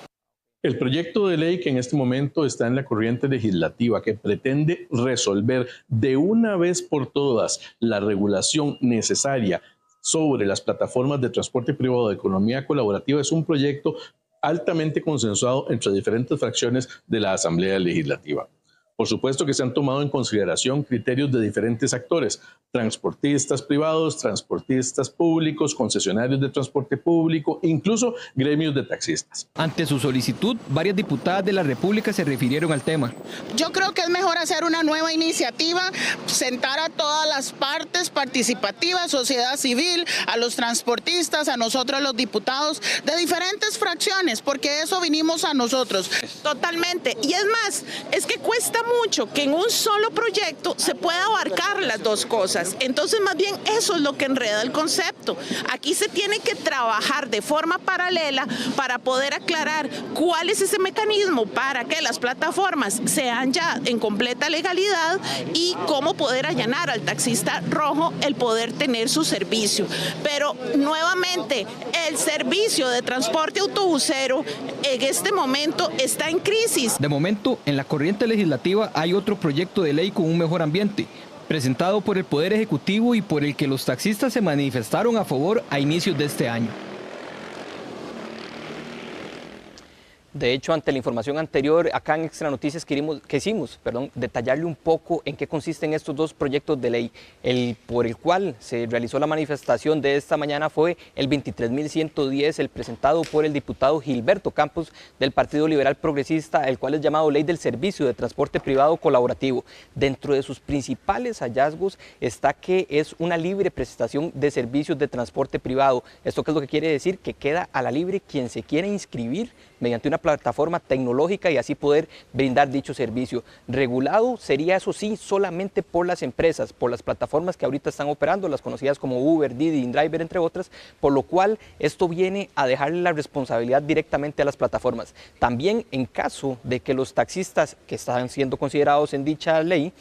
S10: El proyecto de ley que en este momento está en la corriente legislativa, que pretende resolver de una vez por todas la regulación necesaria sobre las plataformas de transporte privado de economía colaborativa, es un proyecto altamente consensuado entre diferentes fracciones de la Asamblea Legislativa. Por supuesto que se han tomado en consideración criterios de diferentes actores, transportistas privados, transportistas públicos, concesionarios de transporte público, incluso gremios de taxistas.
S13: Ante su solicitud, varias diputadas de la República se refirieron al tema.
S15: Yo creo que es mejor hacer una nueva iniciativa, sentar a todas las partes participativas, sociedad civil, a los transportistas, a nosotros los diputados de diferentes fracciones, porque eso vinimos a nosotros. Totalmente. Y es más, es que cuesta mucho que en un solo proyecto se pueda abarcar las dos cosas. Entonces, más bien, eso es lo que enreda el concepto. Aquí se tiene que trabajar de forma paralela para poder aclarar cuál es ese mecanismo para que las plataformas sean ya en completa legalidad y cómo poder allanar al taxista rojo el poder tener su servicio. Pero, nuevamente, el servicio de transporte autobusero en este momento está en crisis.
S13: De momento, en la corriente legislativa hay otro proyecto de ley con un mejor ambiente, presentado por el Poder Ejecutivo y por el que los taxistas se manifestaron a favor a inicios de este año.
S12: De hecho, ante la información anterior, acá en Extra Noticias quisimos detallarle un poco en qué consisten estos dos proyectos de ley. El por el cual se realizó la manifestación de esta mañana fue el 23.110, el presentado por el diputado Gilberto Campos del Partido Liberal Progresista, el cual es llamado Ley del Servicio de Transporte Privado Colaborativo. Dentro de sus principales hallazgos está que es una libre prestación de servicios de transporte privado. ¿Esto qué es lo que quiere decir? Que queda a la libre quien se quiera inscribir mediante una plataforma tecnológica y así poder brindar dicho servicio. Regulado sería, eso sí, solamente por las empresas, por las plataformas que ahorita están operando, las conocidas como Uber, Didi, InDriver, entre otras, por lo cual esto viene a dejarle la responsabilidad directamente a las plataformas. También en caso de que los taxistas que están siendo considerados en dicha ley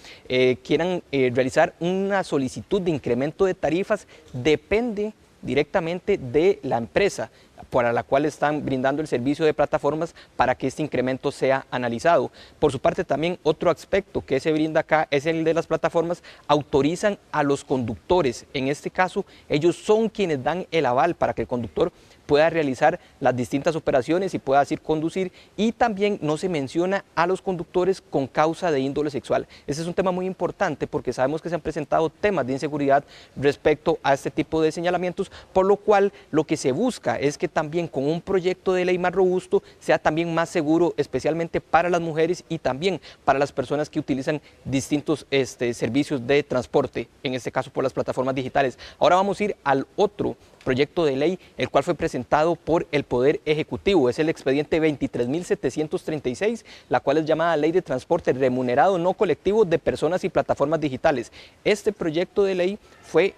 S12: quieran realizar una solicitud de incremento de tarifas, depende directamente de la empresa para la cual están brindando el servicio de plataformas para que este incremento sea analizado. Por su parte, también otro aspecto que se brinda acá es el de las plataformas, autorizan a los conductores. En este caso, ellos son quienes dan el aval para que el conductor pueda realizar las distintas operaciones y pueda así conducir, y también no se menciona a los conductores con causa de índole sexual. Ese es un tema muy importante porque sabemos que se han presentado temas de inseguridad respecto a este tipo de señalamientos, por lo cual lo que se busca es que también con un proyecto de ley más robusto sea también más seguro, especialmente para las mujeres y también para las personas que utilizan distintos servicios de transporte, en este caso por las plataformas digitales. Ahora vamos a ir al otro proyecto de ley, el cual fue presentado por el Poder Ejecutivo. Es el expediente 23.736, la cual es llamada Ley de Transporte Remunerado No Colectivo de Personas y Plataformas Digitales. Este proyecto de ley fue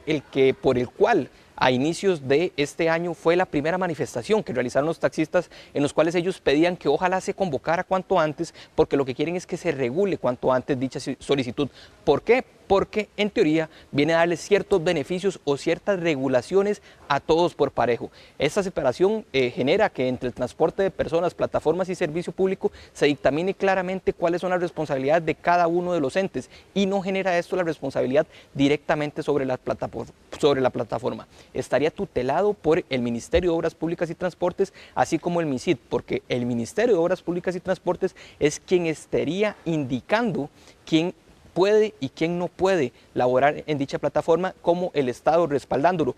S12: por el cual a inicios de este año fue la primera manifestación que realizaron los taxistas, en los cuales ellos pedían que ojalá se convocara cuanto antes, porque lo que quieren es que se regule cuanto antes dicha solicitud. ¿Por qué? Porque en teoría viene a darles ciertos beneficios o ciertas regulaciones a todos por parejo. Esta separación genera que entre el transporte de personas, plataformas y servicio público se dictamine claramente cuáles son las responsabilidades de cada uno de los entes y no genera esto la responsabilidad directamente sobre la plataforma. Estaría tutelado por el Ministerio de Obras Públicas y Transportes, así como el MISIT, porque el Ministerio de Obras Públicas y Transportes es quien estaría indicando quién puede y quién no puede laborar en dicha plataforma, como el Estado respaldándolo.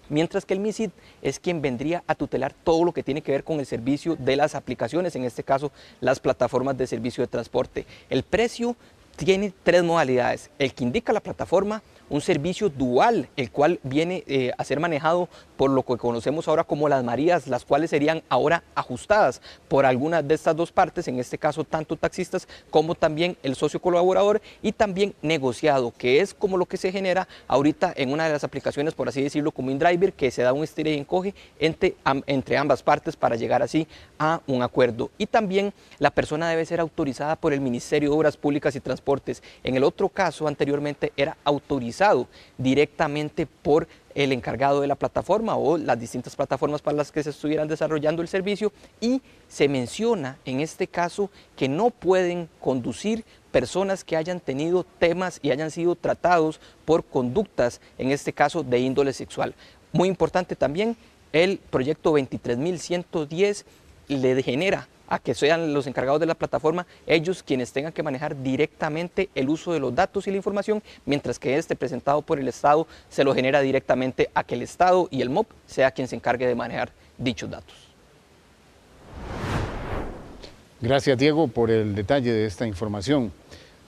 S12: Mientras que el MISIT es quien vendría a tutelar todo lo que tiene que ver con el servicio de las aplicaciones, en este caso las plataformas de servicio de transporte. El precio tiene tres modalidades: el que indica la plataforma, un servicio dual, el cual viene a ser manejado por lo que conocemos ahora como las Marías, las cuales serían ahora ajustadas por algunas de estas dos partes, en este caso tanto taxistas como también el socio colaborador, y también negociado, que es como lo que se genera ahorita en una de las aplicaciones, por así decirlo, como InDriver, que se da un estira y encoge entre ambas partes para llegar así a un acuerdo. Y también la persona debe ser autorizada por el Ministerio de Obras Públicas y Transportes. En el otro caso, anteriormente era autorizado directamente por el encargado de la plataforma o las distintas plataformas para las que se estuvieran desarrollando el servicio, y se menciona en este caso que no pueden conducir personas que hayan tenido temas y hayan sido tratados por conductas, en este caso de índole sexual. Muy importante también, el proyecto 23.110 le genera a que sean los encargados de la plataforma ellos quienes tengan que manejar directamente el uso de los datos y la información, mientras que este presentado por el Estado se lo genera directamente a que el Estado y el MOP sea quien se encargue de manejar dichos datos.
S1: Gracias, Diego, por el detalle de esta información.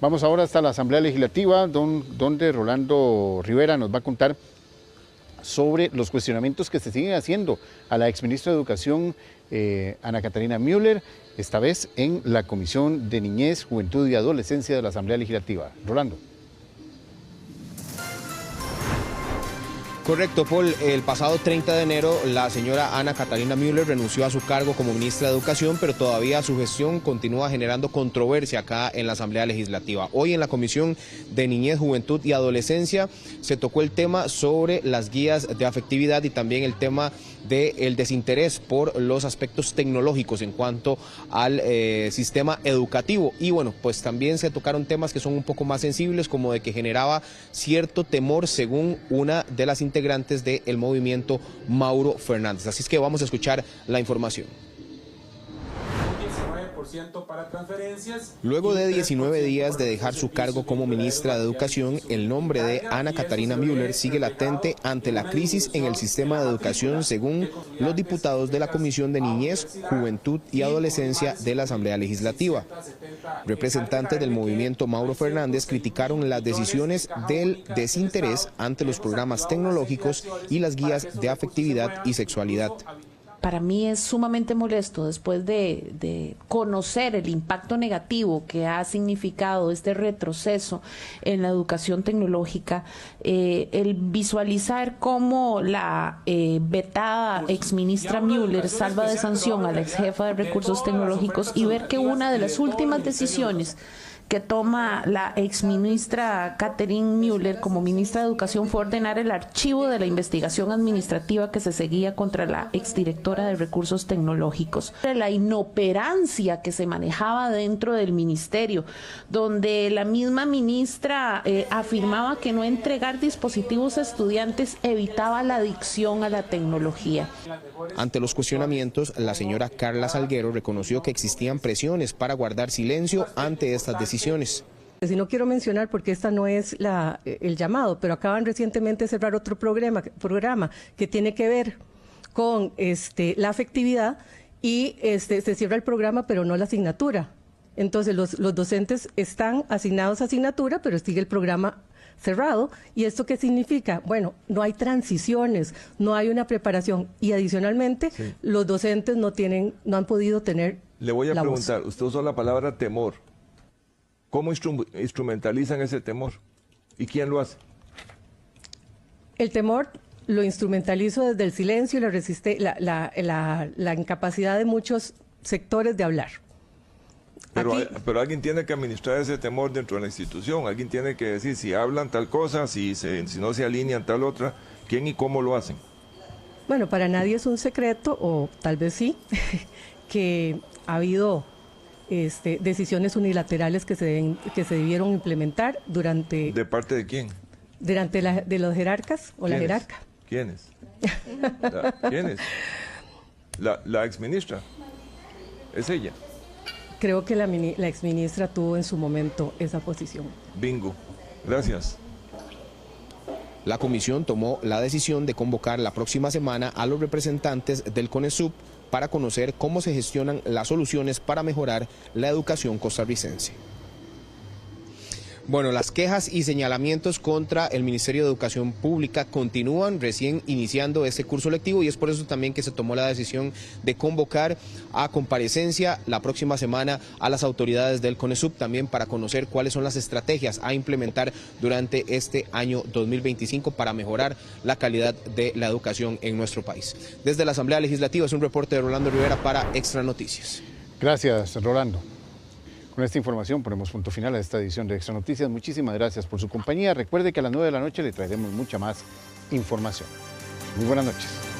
S1: Vamos ahora hasta la Asamblea Legislativa, donde Rolando Rivera nos va a contar sobre los cuestionamientos que se siguen haciendo a la exministra de Educación, Ana Catarina Müller, esta vez en la Comisión de Niñez, Juventud y Adolescencia de la Asamblea Legislativa. Rolando.
S16: Correcto, Paul. El pasado 30 de enero la señora Ana Catarina Müller renunció a su cargo como ministra de Educación, pero todavía su gestión continúa generando controversia acá en la Asamblea Legislativa. Hoy en la Comisión de Niñez, Juventud y Adolescencia se tocó el tema sobre las guías de afectividad y también el tema del desinterés por los aspectos tecnológicos en cuanto al sistema educativo. Y bueno, pues también se tocaron temas que son un poco más sensibles, como de que generaba cierto temor según una de las integrantes del movimiento, Mauro Fernández. Así es que vamos a escuchar la información.
S17: Para transferencias.
S16: Luego de 19 días de dejar su cargo como ministra de Educación, el nombre de Ana Catarina Müller sigue latente ante la crisis en el sistema de educación, según los diputados de la Comisión de Niñez, Juventud y Adolescencia de la Asamblea Legislativa. Representantes del movimiento Mauro Fernández criticaron las decisiones del desinterés ante los programas tecnológicos y las guías de afectividad y sexualidad.
S19: Para mí es sumamente molesto, después de conocer el impacto negativo que ha significado este retroceso en la educación tecnológica, el visualizar cómo la vetada exministra Müller salva de sanción a la exjefa de recursos tecnológicos y ver que una de las últimas decisiones que toma la exministra Catarina Müller como ministra de Educación fue ordenar el archivo de la investigación administrativa que se seguía contra la exdirectora de Recursos Tecnológicos. La inoperancia que se manejaba dentro del ministerio, donde la misma ministra afirmaba que no entregar dispositivos a estudiantes evitaba la adicción a la tecnología.
S16: Ante los cuestionamientos, la señora Carla Salguero reconoció que existían presiones para guardar silencio ante estas decisiones.
S20: Si no quiero mencionar porque esta no es el llamado, pero acaban recientemente de cerrar otro programa que tiene que ver con la afectividad y se cierra el programa pero no la asignatura. Entonces los docentes están asignados a asignatura pero sigue el programa cerrado. ¿Y esto qué significa? Bueno, no hay transiciones, no hay una preparación y adicionalmente sí, los docentes no han podido tener.
S21: Le voy a preguntar, usted usó la palabra temor. ¿Cómo instrumentalizan ese temor? ¿Y quién lo hace?
S20: El temor lo instrumentalizo desde el silencio y la incapacidad de muchos sectores de hablar.
S21: Pero alguien tiene que administrar ese temor dentro de la institución. Alguien tiene que decir si hablan tal cosa, si no se alinean tal otra, quién y cómo lo hacen.
S20: Bueno, para nadie es un secreto, o tal vez sí, que ha habido decisiones unilaterales que se debieron implementar durante...
S21: ¿De parte de quién?
S20: De los jerarcas o la jerarca.
S21: ¿Quiénes? ¿Quiénes? La exministra. ¿Es ella?
S20: Creo que la exministra tuvo en su momento esa posición.
S21: Bingo. Gracias.
S16: La comisión tomó la decisión de convocar la próxima semana a los representantes del CONESUB para conocer cómo se gestionan las soluciones para mejorar la educación costarricense. Bueno, las quejas y señalamientos contra el Ministerio de Educación Pública continúan, recién iniciando este curso lectivo, y es por eso también que se tomó la decisión de convocar a comparecencia la próxima semana a las autoridades del CONESUB, también para conocer cuáles son las estrategias a implementar durante este año 2025 para mejorar la calidad de la educación en nuestro país. Desde la Asamblea Legislativa es un reporte de Rolando Rivera para Extra Noticias.
S1: Gracias, Rolando. Con esta información ponemos punto final a esta edición de Extra Noticias. Muchísimas gracias por su compañía. Recuerde que a las 9 de la noche le traeremos mucha más información. Muy buenas noches.